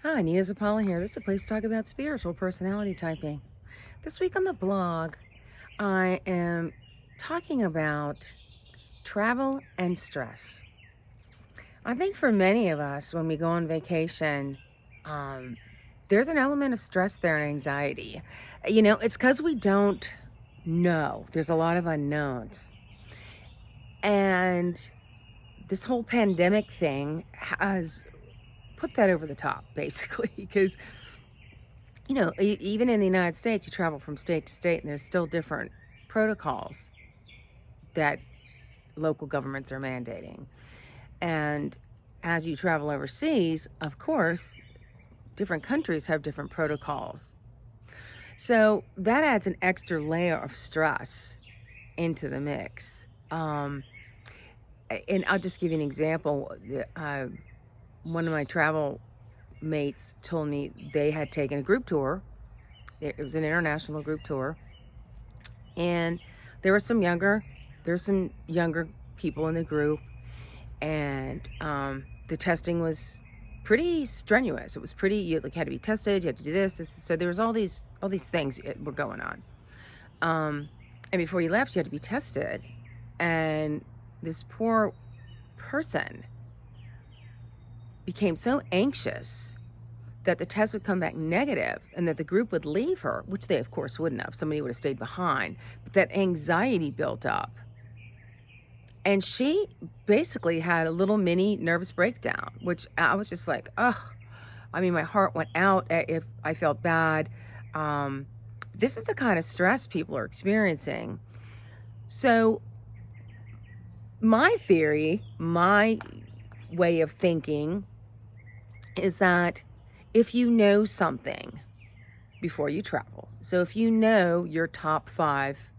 Hi, Nia Zapala here. This is a place to talk about spiritual personality typing. This week on the blog, I am talking about travel and stress. I think for many of us, when we go on vacation, there's an element of stress there and anxiety. It's because we don't know. There's a lot of unknowns. And this whole pandemic thing has put that over the top, basically, because even in the United States, you travel from state to state, and there's still different protocols that local governments are mandating. And as you travel overseas, of course, different countries have different protocols. So that adds an extra layer of stress into the mix. And I'll just give you an example. One of my travel mates told me they had taken a group tour. It was an international group tour, and there were some younger people in the group, and the testing was pretty strenuous. It was pretty, you had to be tested, you had to do this. So there was all these things were going on. And before you left, you had to be tested, and this poor person became so anxious that the test would come back negative and that the group would leave her, which they of course wouldn't have. Somebody would have stayed behind. But that anxiety built up. And she basically had a little mini nervous breakdown, which I was just like, oh, I mean, my heart went out if I felt bad. This is the kind of stress people are experiencing. So my theory, my way of thinking is that if you know something before you travel, so if you know your top 5,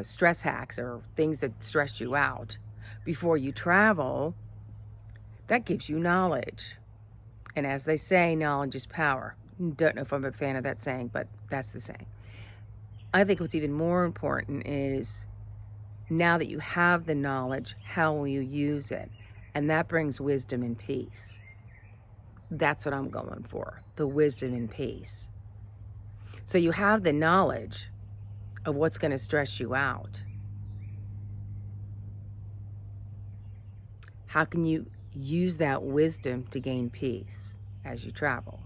stress hacks or things that stress you out before you travel, that gives you knowledge. And as they say, knowledge is power. Don't know if I'm a fan of that saying, but that's the saying. I think what's even more important is now that you have the knowledge, how will you use it? And that brings wisdom and peace. That's what I'm going for, the wisdom and peace. So you have the knowledge of what's going to stress you out. How can you use that wisdom to gain peace as you travel?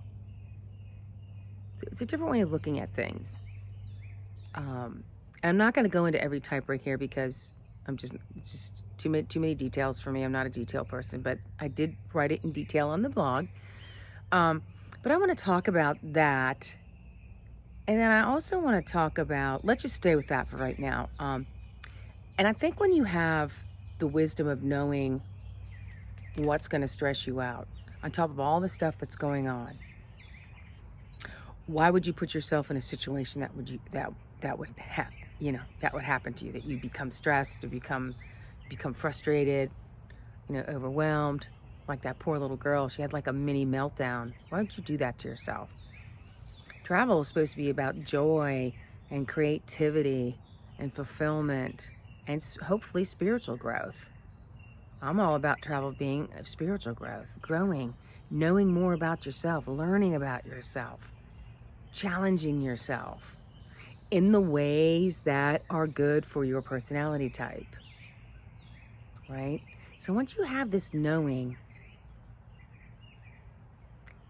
It's a different way of looking at things. I'm not going to go into every type right here because it's just too many details for me. I'm not a detail person, but I did write it in detail on the blog. But I want to talk about that. And then I also want to talk about, let's just stay with that for right now. And I think when you have the wisdom of knowing what's going to stress you out, on top of all the stuff that's going on, why would you put yourself in a situation that would happen to you, that you become stressed or become frustrated, overwhelmed, like that poor little girl. She had like a mini meltdown. Why don't you do that to yourself? Travel is supposed to be about joy and creativity and fulfillment and hopefully spiritual growth. I'm all about travel being spiritual growth, growing, knowing more about yourself, learning about yourself, challenging yourself in the ways that are good for your personality type, right? So once you have this knowing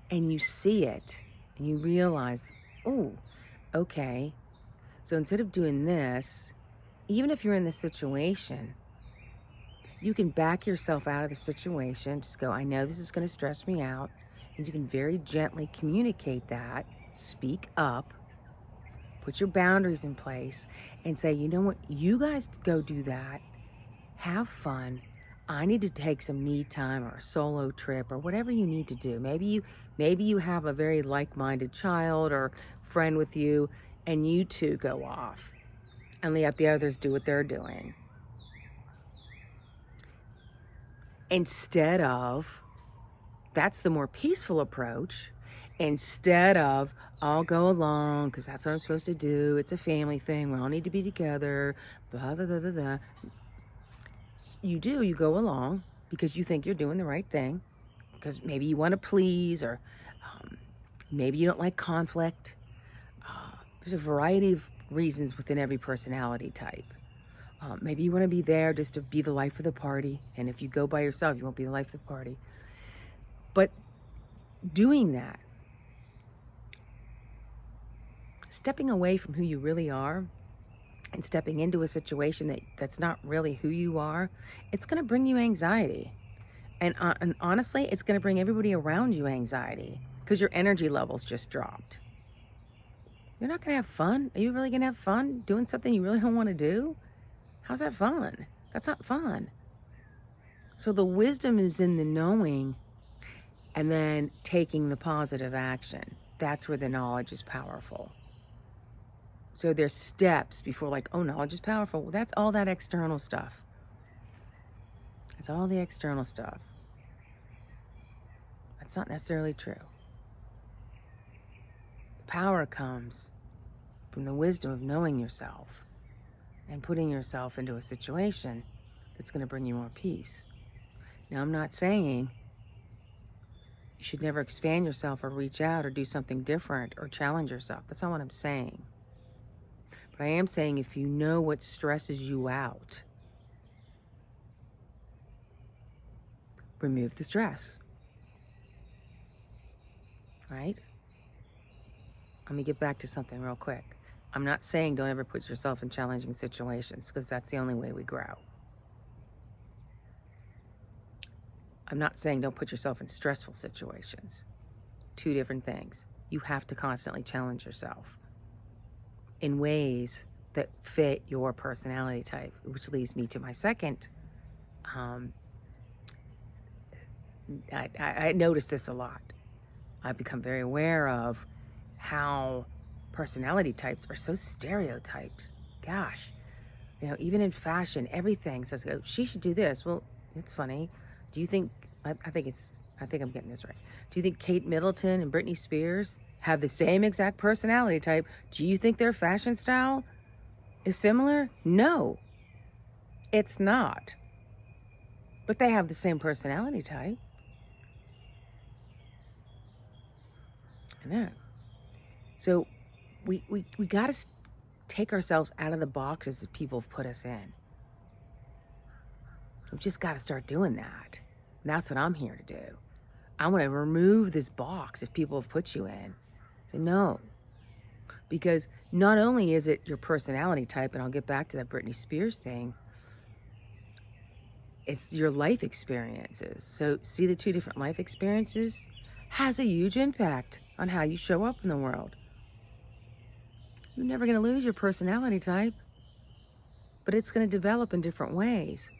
and you see it and you realize, oh, okay, so instead of doing this, even if you're in this situation, you can back yourself out of the situation. Just go, I know this is going to stress me out. And you can very gently communicate that, speak up, put your boundaries in place, and say, you know what, you guys go do that. Have fun. I need to take some me time or a solo trip or whatever you need to do. Maybe you have a very like-minded child or friend with you, and you two go off and let the others do what they're doing. Instead of, that's the more peaceful approach. Instead of, I'll go along because that's what I'm supposed to do. It's a family thing. We all need to be together. Blah, blah, blah, blah, blah. You go along because you think you're doing the right thing. because maybe you want to please, or maybe you don't like conflict. There's a variety of reasons within every personality type. Maybe you want to be there just to be the life of the party. And if you go by yourself, you won't be the life of the party. But doing that, stepping away from who you really are and stepping into a situation that's not really who you are, it's going to bring you anxiety. And honestly, it's going to bring everybody around you anxiety because your energy levels just dropped. You're not going to have fun. Are you really going to have fun doing something you really don't want to do? How's that fun? That's not fun. So the wisdom is in the knowing and then taking the positive action. That's where the knowledge is powerful. So there's steps before, like, oh, knowledge is powerful. Well, that's all that external stuff. That's all the external stuff. That's not necessarily true. The power comes from the wisdom of knowing yourself and putting yourself into a situation that's going to bring you more peace. Now, I'm not saying you should never expand yourself or reach out or do something different or challenge yourself. That's not what I'm saying. But I am saying if you know what stresses you out, remove the stress. Right? Let me get back to something real quick. I'm not saying don't ever put yourself in challenging situations, because that's the only way we grow. I'm not saying don't put yourself in stressful situations. Two different things. You have to constantly challenge yourself in ways that fit your personality type, which leads me to my second. I notice this a lot. I've become very aware of how personality types are so stereotyped. Gosh, even in fashion, everything says, oh, she should do this. Well, it's funny. Do you think, I think I'm getting this right. Do you think Kate Middleton and Britney Spears have the same exact personality type? Do you think their fashion style is similar? No, it's not. But they have the same personality type. I know. So we got to take ourselves out of the boxes that people have put us in. We've just got to start doing that. And that's what I'm here to do. I want to remove this box that people have put you in. Say no. Because not only is it your personality type, and I'll get back to that Britney Spears thing, it's your life experiences. So see, the two different life experiences has a huge impact on how you show up in the world. You're never going to lose your personality type, but it's going to develop in different ways.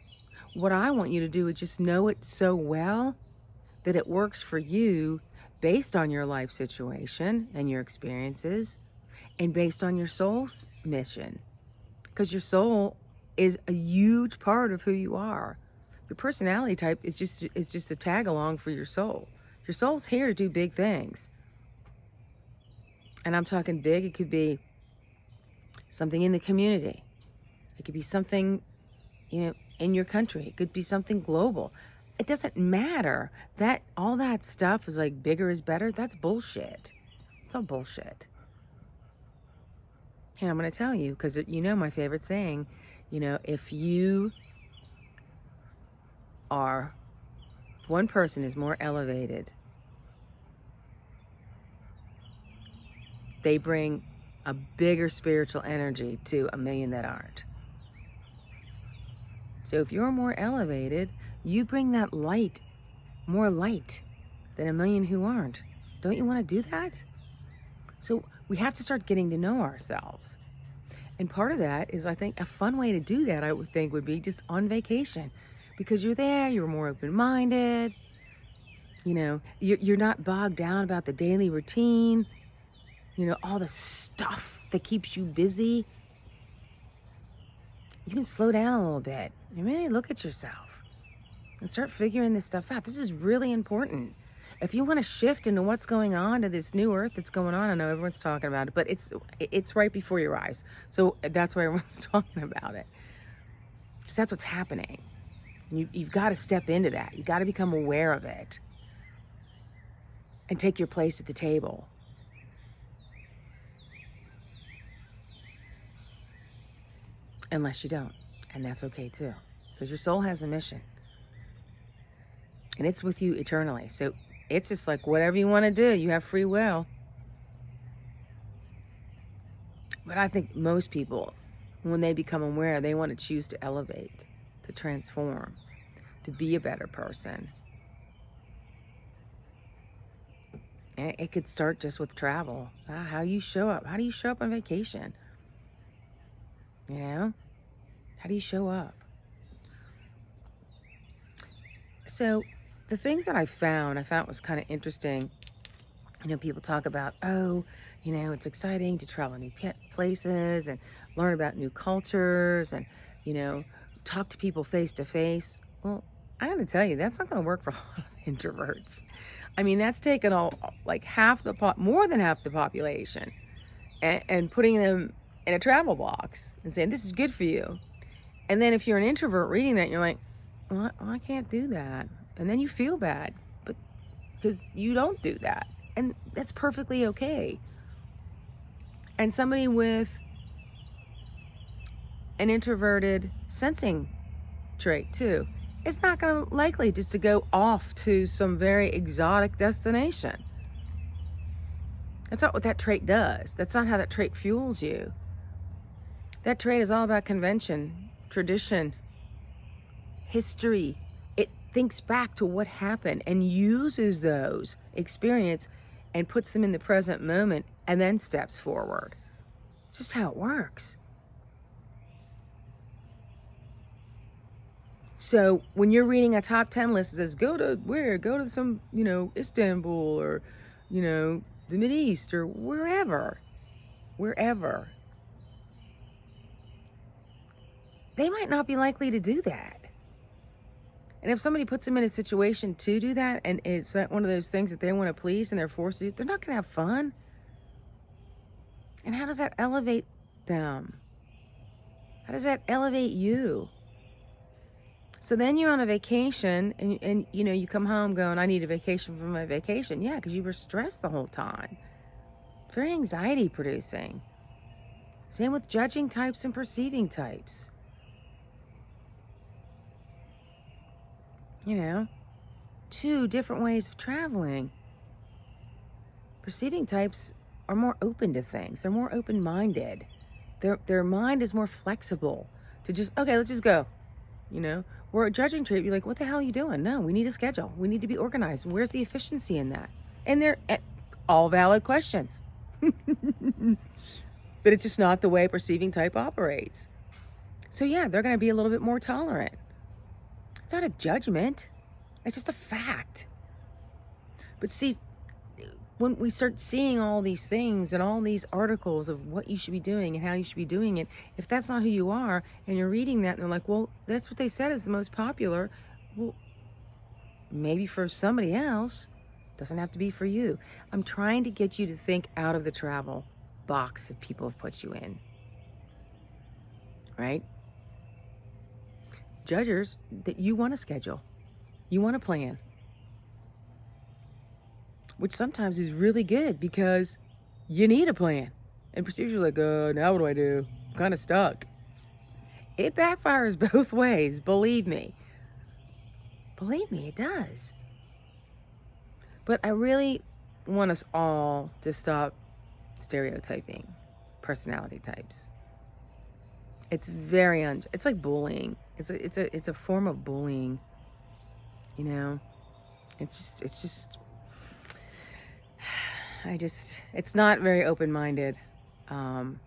What I want you to do is just know it so well that it works for you based on your life situation and your experiences and based on your soul's mission. Because your soul is a huge part of who you are. Your personality type is just a tag along for your soul. Your soul's here to do big things. And I'm talking big. It could be something in the community. It could be something, in your country. It could be something global. It doesn't matter. That all that stuff is like bigger is better. That's bullshit. It's all bullshit. And I'm going to tell you, because my favorite saying, if one person is more elevated, they bring a bigger spiritual energy to a million that aren't. So if you're more elevated, you bring that light, more light than a million who aren't. Don't you want to do that? So we have to start getting to know ourselves. And part of that is, I think, a fun way to do that, I would think, would be just on vacation. Because you're there, you're more open-minded, you're not bogged down about the daily routine, all the stuff that keeps you busy. You can slow down a little bit and really look at yourself and start figuring this stuff out. This is really important. If you want to shift into what's going on to this new earth that's going on, I know everyone's talking about it, but it's right before your eyes. So that's why everyone's talking about it. Because that's what's happening. You've got to step into that. You've got to become aware of it. and take your place at the table. Unless you don't. And that's okay too. Because your soul has a mission. And it's with you eternally. So it's just like whatever you want to do, you have free will. But I think most people, when they become aware, they want to choose to elevate, to transform, to be a better person. And it could start just with travel. How you show up. How do you show up on vacation? You know? How do you show up? So the things that I found was kind of interesting. You know, people talk about, oh, you know, it's exciting to travel new places and learn about new cultures and, you know, talk to people face to face. Well, I gotta tell you, that's not gonna work for a lot of introverts. I mean, that's taken like more than half the population and putting them in a travel box and saying, this is good for you. And then if you're an introvert reading that, you're like, well, I can't do that. And then you feel bad, but because you don't do that. And that's perfectly okay. And somebody with an introverted sensing trait too, it's not going to likely just to go off to some very exotic destination. That's not what that trait does. That's not how that trait fuels you. That trait is all about convention, tradition, history. It thinks back to what happened and uses those experience and puts them in the present moment and then steps forward. It's just how it works. So when you're reading a top 10 list, it says, go to some, you know, Istanbul or, you know, the Mideast or wherever. They might not be likely to do that. And if somebody puts them in a situation to do that, and it's not one of those things that they want to please and they're forced to do, they're not going to have fun. And how does that elevate them? How does that elevate you? So then you're on a vacation and you know, you come home going, I need a vacation from my vacation. Yeah, because you were stressed the whole time. Very anxiety producing. Same with judging types and perceiving types. You know, two different ways of traveling. Perceiving types are more open to things. They're more open-minded. Their mind is more flexible to just, okay, let's just go. You know, where a judging trait, you're like, what the hell are you doing? No, we need a schedule. We need to be organized. Where's the efficiency in that? And they're all valid questions. But it's just not the way perceiving type operates. So yeah, they're going to be a little bit more tolerant. It's not a judgment. It's just a fact. But see, when we start seeing all these things and all these articles of what you should be doing and how you should be doing it, if that's not who you are and you're reading that and they're like, well, that's what they said is the most popular. Well, maybe for somebody else, doesn't have to be for you. I'm trying to get you to think out of the travel box that people have put you in. Right? Judgers, that you want to schedule. You want to plan. Which sometimes is really good because you need a plan. And perceivers are like, now what do I do? I'm kind of stuck. It backfires both ways, believe me. Believe me, it does. But I really want us all to stop stereotyping personality types. It's very it's like bullying. It's a form of bullying. You know, it's just it's not very open-minded, and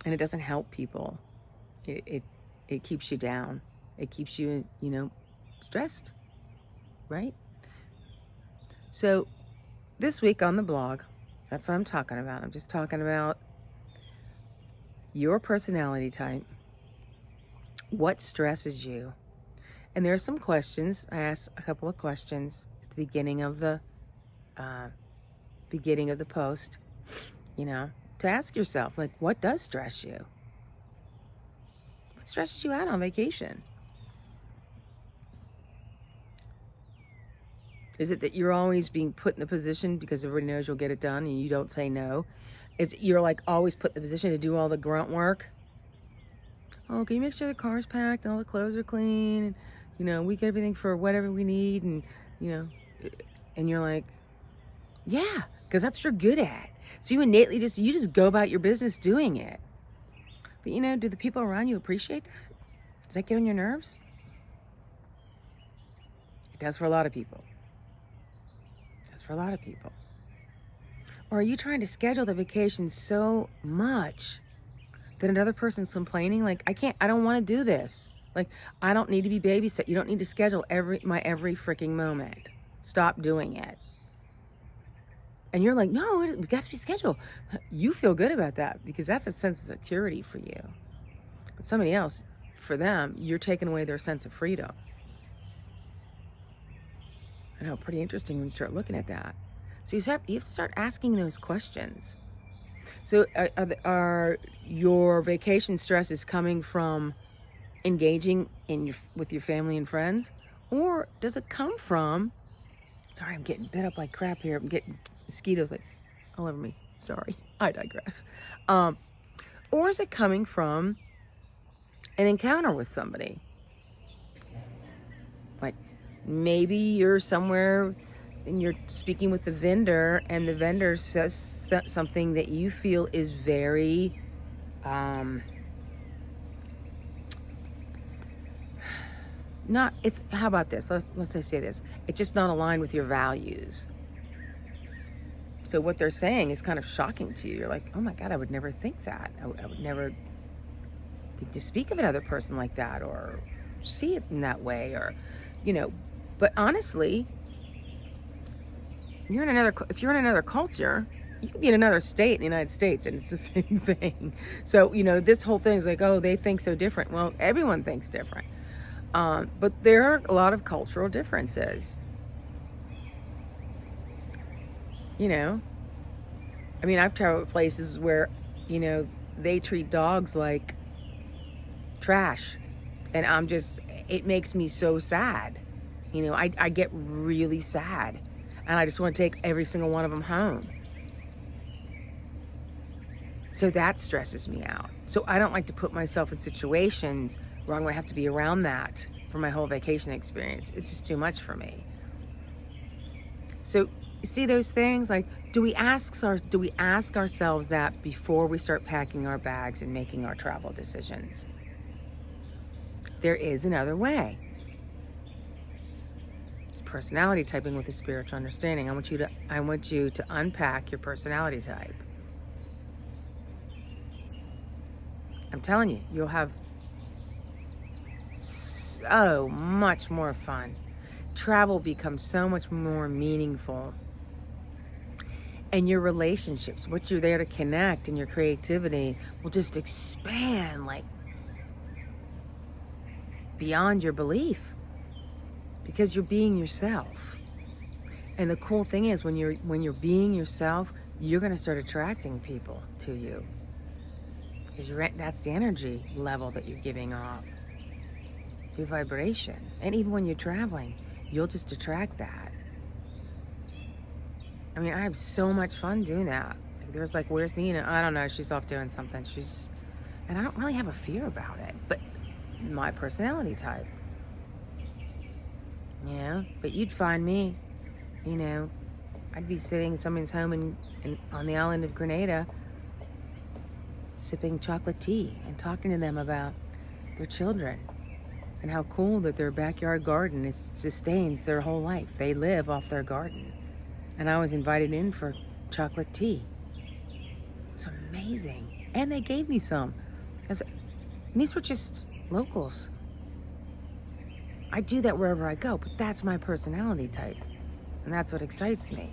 it doesn't help people. It keeps you down. It keeps you, you know, stressed, right? So this week on the blog, that's what I'm talking about. I'm just talking about your personality type, what stresses you. And there are some questions. I asked a couple of questions at the beginning of the post, you know, to ask yourself, like, what does stress you? What stresses you out on vacation? Is it that you're always being put in the position because everybody knows you'll get it done and you don't say no? Is it you're like always put in the position to do all the grunt work? Oh, can you make sure the car's packed and all the clothes are clean? And, we get everything for whatever we need. And, and you're like, yeah, because that's what you're good at. So you innately you just go about your business doing it. But, do the people around you appreciate that? Does that get on your nerves? It does for a lot of people. Or are you trying to schedule the vacation so much that another person's complaining? Like, I don't want to do this. Like, I don't need to be babysat. You don't need to schedule every freaking moment. Stop doing it. And you're like, no, we got to be scheduled. You feel good about that because that's a sense of security for you. But somebody else, for them, you're taking away their sense of freedom. I know, pretty interesting when you start looking at that. So you have to start asking those questions. So are your vacation stresses coming from engaging with your family and friends? Or does it come from, sorry, I'm getting bit up like crap here. I'm getting mosquitoes like all over me. Sorry, I digress. Or is it coming from an encounter with somebody? Like maybe you're somewhere and you're speaking with the vendor and the vendor says something that you feel is very how about this? Let's say this. It's just not aligned with your values. So what they're saying is kind of shocking to you. You're like, oh my God, I would never think that. I would never think to speak of another person like that or see it in that way or, but honestly, if you're in another culture, you could be in another state in the United States and it's the same thing. So, this whole thing is like, oh, they think so different. Well, everyone thinks different. But there are a lot of cultural differences. I've traveled places where, they treat dogs like trash. And it makes me so sad. I get really sad. And I just want to take every single one of them home. So that stresses me out. So I don't like to put myself in situations where I'm going to have to be around that for my whole vacation experience. It's just too much for me. So you see those things? Like, do we ask ourselves that before we start packing our bags and making our travel decisions? There is another way. It's personality typing with a spiritual understanding. I want you to unpack your personality type. I'm telling you, you'll have so much more fun. Travel becomes so much more meaningful. And your relationships, what you're there to connect, and your creativity will just expand like beyond your belief because you're being yourself. And the cool thing is when you're being yourself, you're going to start attracting people to you because that's the energy level that you're giving off, your vibration. And even when you're traveling, you'll just attract that. I have so much fun doing that. There's like, where's Nina? I don't know. She's off doing something. And I don't really have a fear about it, but my personality type, but you'd find me, I'd be sitting in someone's home on the island of Grenada, sipping chocolate tea and talking to them about their children and how cool that their backyard garden sustains their whole life. They live off their garden. And I was invited in for chocolate tea. It's amazing. And they gave me some. And these were just locals. I do that wherever I go, but that's my personality type. And that's what excites me.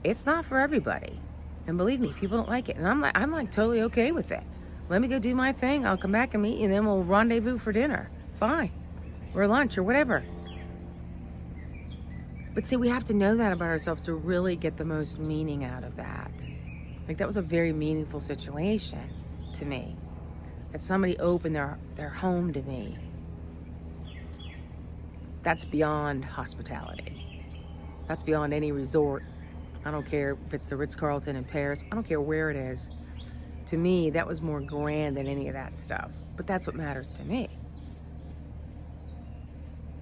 It's not for everybody. And believe me, people don't like it. And I'm like totally okay with it. Let me go do my thing. I'll come back and meet you, and then we'll rendezvous for dinner. Fine. Or lunch or whatever. But see, we have to know that about ourselves to really get the most meaning out of that. Like, that was a very meaningful situation to me. That somebody opened their home to me. That's beyond hospitality. That's beyond any resort. I don't care if it's the Ritz-Carlton in Paris. I don't care where it is. To me, that was more grand than any of that stuff. But that's what matters to me.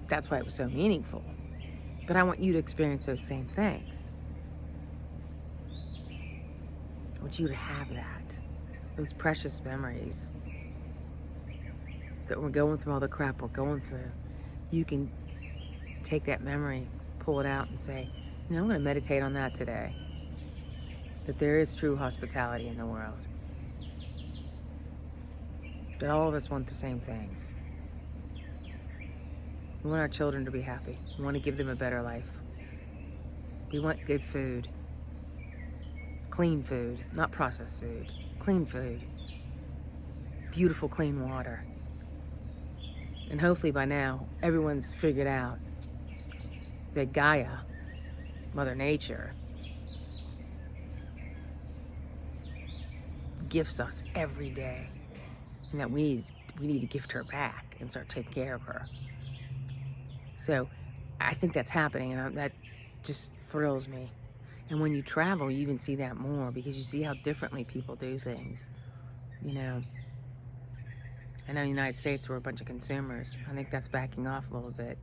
That's why it was so meaningful. But I want you to experience those same things. I want you to have that. Those precious memories that we're going through, all the crap we're going through. You can take that memory, pull it out and say, I'm going to meditate on that today. That there is true hospitality in the world. That all of us want the same things. We want our children to be happy. We want to give them a better life. We want good food. Clean food, not processed food. Clean food. Beautiful, clean water. And hopefully by now, everyone's figured out that Gaia, Mother Nature, gifts us every day. And that we need to gift her back and start taking care of her. So I think that's happening, and that just thrills me. And when you travel, you even see that more because you see how differently people do things. You know, I know in the United States we're a bunch of consumers. I think that's backing off a little bit.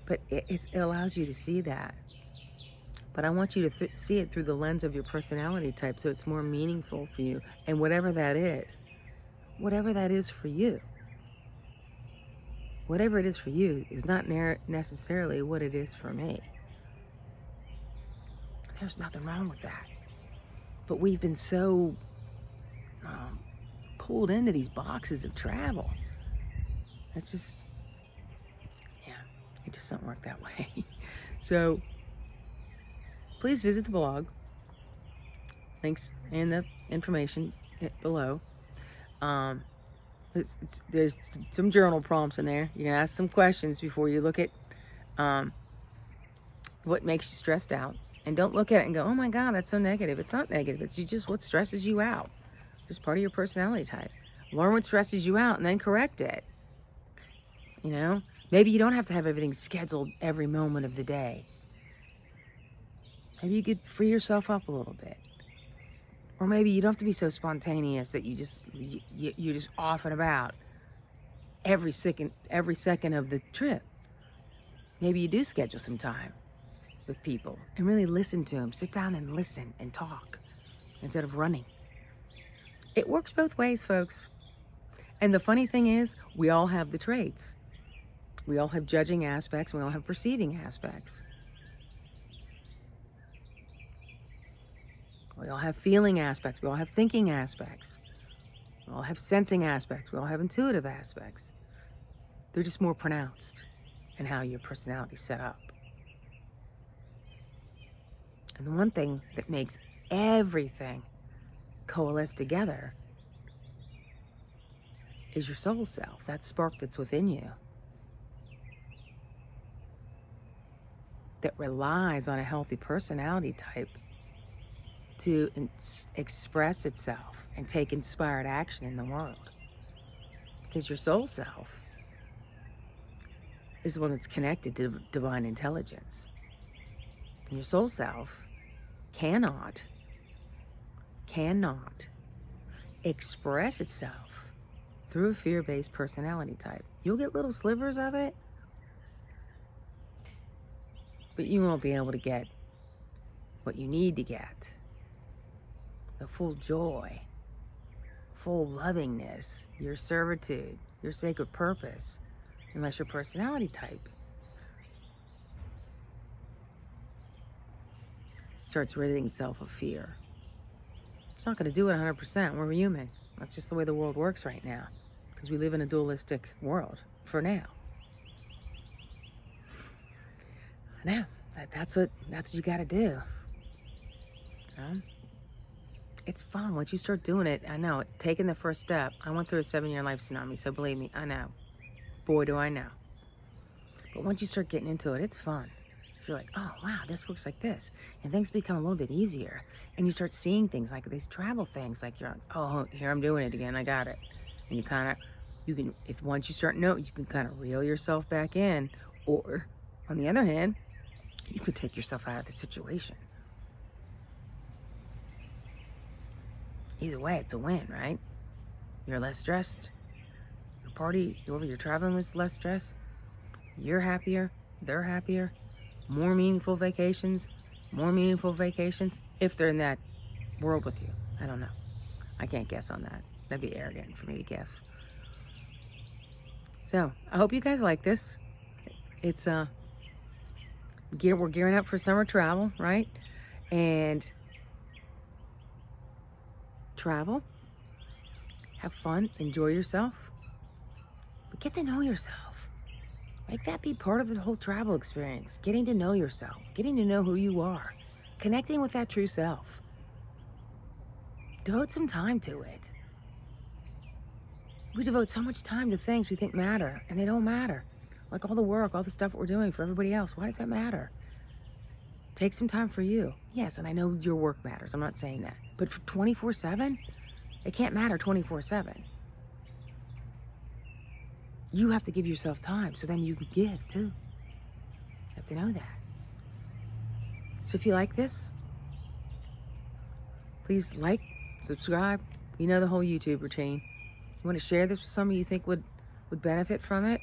But it allows you to see that. But I want you to see it through the lens of your personality type so it's more meaningful for you. And whatever that is for you. Whatever it is for you is not necessarily what it is for me. There's nothing wrong with that. But we've been so pulled into these boxes of travel. It's just, it just doesn't work that way. So please visit the blog. Links in the information below. There's some journal prompts in there. You're gonna ask some questions before you look at what makes you stressed out. And don't look at it and go, oh my God, that's so negative. It's not negative. It's just what stresses you out. Just part of your personality type. Learn what stresses you out and then correct it. You know, maybe you don't have to have everything scheduled every moment of the day. Maybe you could free yourself up a little bit. Or maybe you don't have to be so spontaneous that you're just off and about every second of the trip. Maybe you do schedule some time with people and really listen to them. Sit down and listen and talk instead of running. It works both ways, folks. And the funny thing is, we all have the traits. We all have judging aspects. We all have perceiving aspects. We all have feeling aspects. We all have thinking aspects. We all have sensing aspects. We all have intuitive aspects. They're just more pronounced in how your personality's set up. And the one thing that makes everything coalesce together is your soul self, that spark that's within you, that relies on a healthy personality type to express itself and take inspired action in the world. Because your soul self is the one that's connected to divine intelligence. And your soul self cannot express itself through a fear-based personality type. You'll get little slivers of it, but you won't be able to get what you need to get. The full joy, full lovingness, your servitude, your sacred purpose, unless your personality type starts ridding itself of fear. It's not going to do it 100%. We're human. That's just the way the world works right now, because we live in a dualistic world for now. I know. That's what you got to do. You know? It's fun once you start doing it. I know, taking the first step. I went through a 7-year life tsunami, so believe me, I know. Boy, do I know. But once you start getting into it, it's fun. You're like, oh, wow, this works like this. And things become a little bit easier. And you start seeing things like these travel things. Like you're like, oh, here I'm doing it again. I got it. And you kind of You can, if once you start you can kind of reel yourself back in, or on the other hand, you could take yourself out of the situation. Either way, it's a win, right? You're less stressed. Your party, whoever you're traveling with, is less stressed. You're happier. They're happier. More meaningful vacations. If they're in that world with you. I don't know. I can't guess on that. That'd be arrogant for me to guess. So I hope you guys like this. It's we're gearing up for summer travel, right? And travel, have fun, enjoy yourself, but get to know yourself. Make that be part of the whole travel experience. Getting to know yourself, getting to know who you are, connecting with that true self. Devote some time to it. We devote so much time to things we think matter, and they don't matter. Like all the work, all the stuff that we're doing for everybody else. Why does that matter? Take some time for you. Yes, and I know your work matters. I'm not saying that. But for 24/7, it can't matter 24/7. You have to give yourself time so then you can give too. You have to know that. So if you like this, please like, subscribe. You know the whole YouTube routine. You want to share this with somebody you think would benefit from it?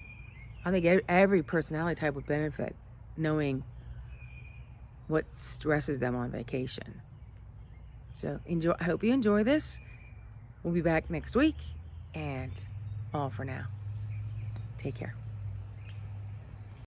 I think every personality type would benefit knowing what stresses them on vacation. So I hope you enjoy this. We'll be back next week, and all for now. Take care.